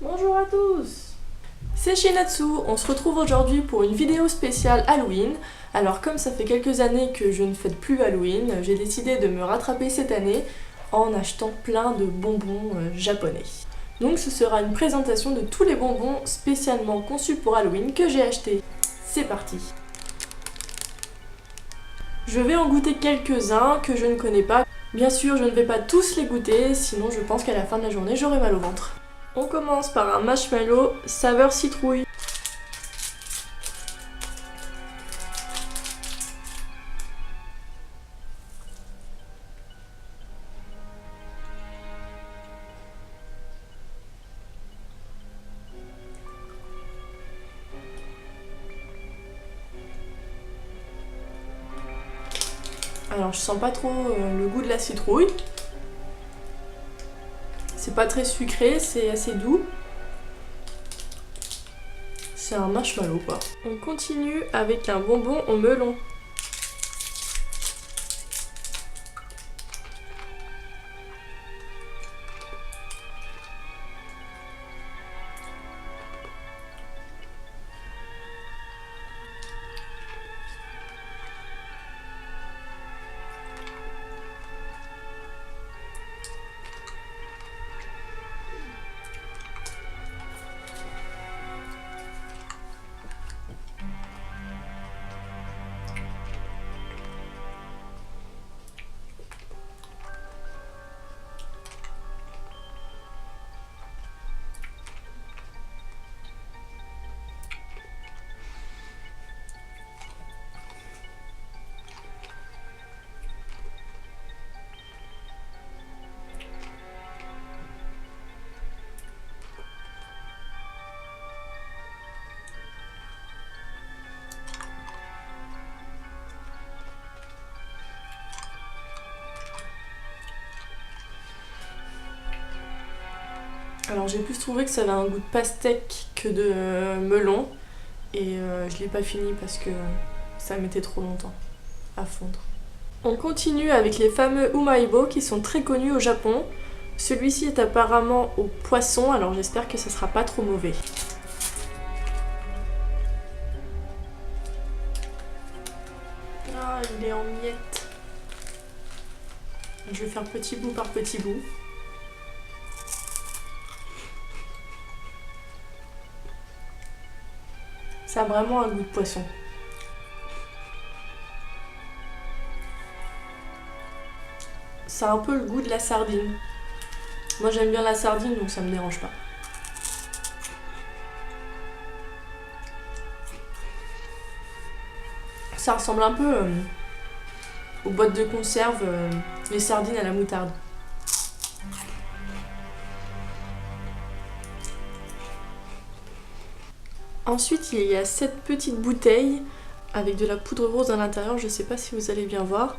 Bonjour à tous! C'est Shinatsu, on se retrouve aujourd'hui pour une vidéo spéciale Halloween. Alors comme ça fait quelques années que je ne fête plus Halloween, j'ai décidé de me rattraper cette année en achetant plein de bonbons japonais. Donc ce sera une présentation de tous les bonbons spécialement conçus pour Halloween que j'ai achetés. C'est parti! Je vais en goûter quelques-uns que je ne connais pas. Bien sûr, je ne vais pas tous les goûter, sinon je pense qu'à la fin de la journée, j'aurai mal au ventre. On commence par un marshmallow saveur citrouille. Alors je sens pas trop le goût de la citrouille. C'est pas très sucré, c'est assez doux. C'est un marshmallow quoi. On continue avec un bonbon au melon. Alors j'ai plus trouvé que ça avait un goût de pastèque que de melon. Et je l'ai pas fini parce que ça mettait trop longtemps à fondre. On continue avec les fameux Umaibo qui sont très connus au Japon. Celui-ci est apparemment au poisson, alors j'espère que ça sera pas trop mauvais. Ah, il est en miettes. Je vais faire petit bout par petit bout. Ça a vraiment un goût de poisson. Ça a un peu le goût de la sardine. Moi j'aime bien la sardine donc ça me dérange pas. Ça ressemble un peu aux boîtes de conserve, les sardines à la moutarde. Ensuite il y a cette petite bouteille avec de la poudre rose à l'intérieur, je sais pas si vous allez bien voir.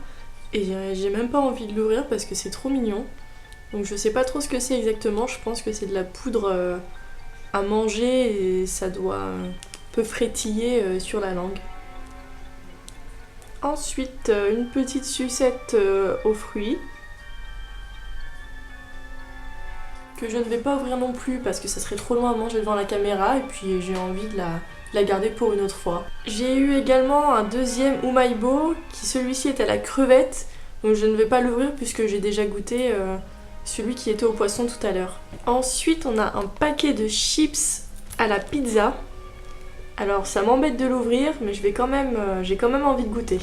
Et j'ai même pas envie de l'ouvrir parce que c'est trop mignon. Donc je sais pas trop ce que c'est exactement, je pense que c'est de la poudre à manger et ça doit un peu frétiller sur la langue. Ensuite une petite sucette aux fruits. Que je ne vais pas ouvrir non plus parce que ça serait trop loin à manger devant la caméra et puis j'ai envie de la garder pour une autre fois. J'ai eu également un deuxième Umaibo qui celui-ci est à la crevette donc je ne vais pas l'ouvrir puisque j'ai déjà goûté celui qui était au poisson tout à l'heure. Ensuite on a un paquet de chips à la pizza. Alors ça m'embête de l'ouvrir mais j'ai quand même envie de goûter.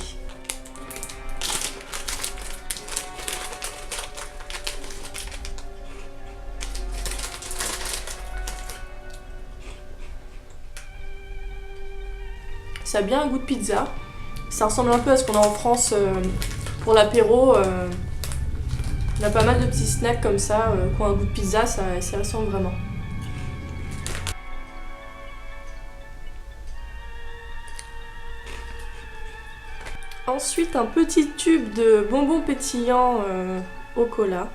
Ça a bien un goût de pizza. Ça ressemble un peu à ce qu'on a en France pour l'apéro. On a pas mal de petits snacks comme ça qui ont un goût de pizza, ça ressemble vraiment. Ensuite un petit tube de bonbons pétillants au cola.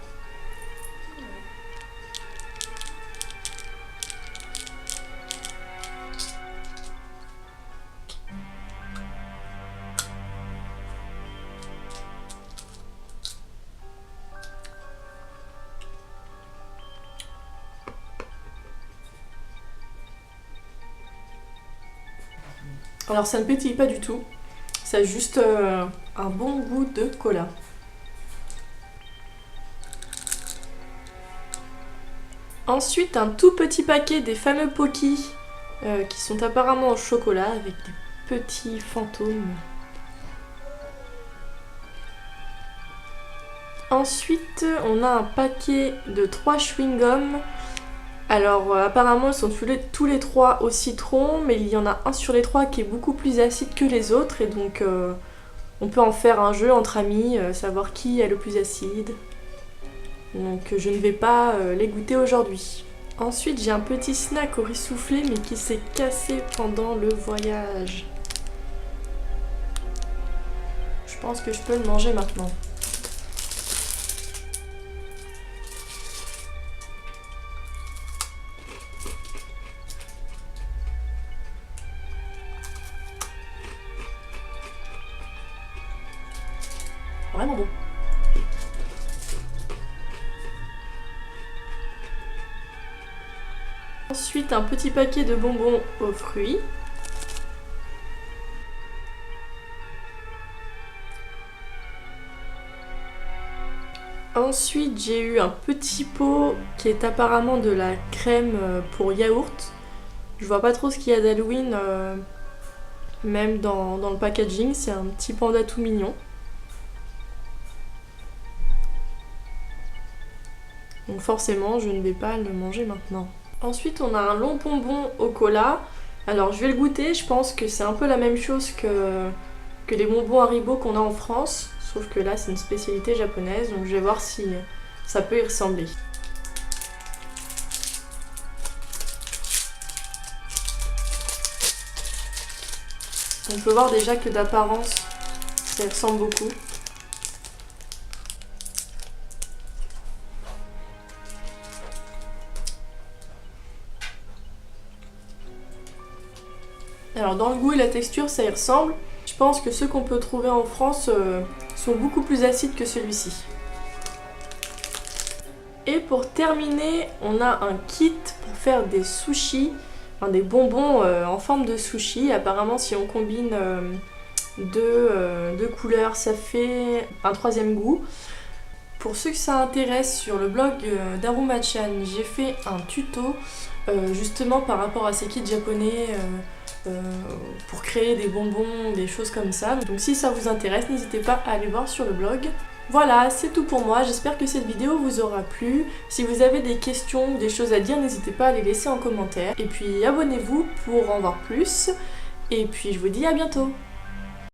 Alors ça ne pétille pas du tout, ça a juste un bon goût de cola. Ensuite, un tout petit paquet des fameux Pocky qui sont apparemment au chocolat avec des petits fantômes. Ensuite, on a un paquet de 3 chewing-gums. Alors apparemment ils sont tous les 3 au citron, mais il y en a un sur les 3 qui est beaucoup plus acide que les autres, et donc on peut en faire un jeu entre amis, savoir qui est le plus acide. Donc je ne vais pas les goûter aujourd'hui. Ensuite j'ai un petit snack au riz soufflé mais qui s'est cassé pendant le voyage. Je pense que je peux le manger maintenant. Vraiment bon. Ensuite, un petit paquet de bonbons aux fruits. Ensuite, j'ai eu un petit pot qui est apparemment de la crème pour yaourt. Je vois pas trop ce qu'il y a d'Halloween, même dans le packaging. C'est un petit panda tout mignon. Donc forcément, je ne vais pas le manger maintenant. Ensuite, on a un long bonbon au cola. Alors, je vais le goûter. Je pense que c'est un peu la même chose que les bonbons Haribo qu'on a en France. Sauf que là, c'est une spécialité japonaise. Donc, je vais voir si ça peut y ressembler. On peut voir déjà que d'apparence, ça ressemble beaucoup. Alors dans le goût et la texture, ça y ressemble. Je pense que ceux qu'on peut trouver en France sont beaucoup plus acides que celui-ci. Et pour terminer, on a un kit pour faire des sushis, enfin des bonbons en forme de sushi. Apparemment, si on combine deux couleurs, ça fait un troisième goût. Pour ceux que ça intéresse, sur le blog d'Aruma-chan, j'ai fait un tuto justement par rapport à ces kits japonais pour créer des bonbons, des choses comme ça. Donc si ça vous intéresse, n'hésitez pas à aller voir sur le blog. Voilà, c'est tout pour moi, j'espère que cette vidéo vous aura plu. Si vous avez des questions ou des choses à dire, n'hésitez pas à les laisser en commentaire. Et puis abonnez-vous pour en voir plus. Et puis je vous dis à bientôt.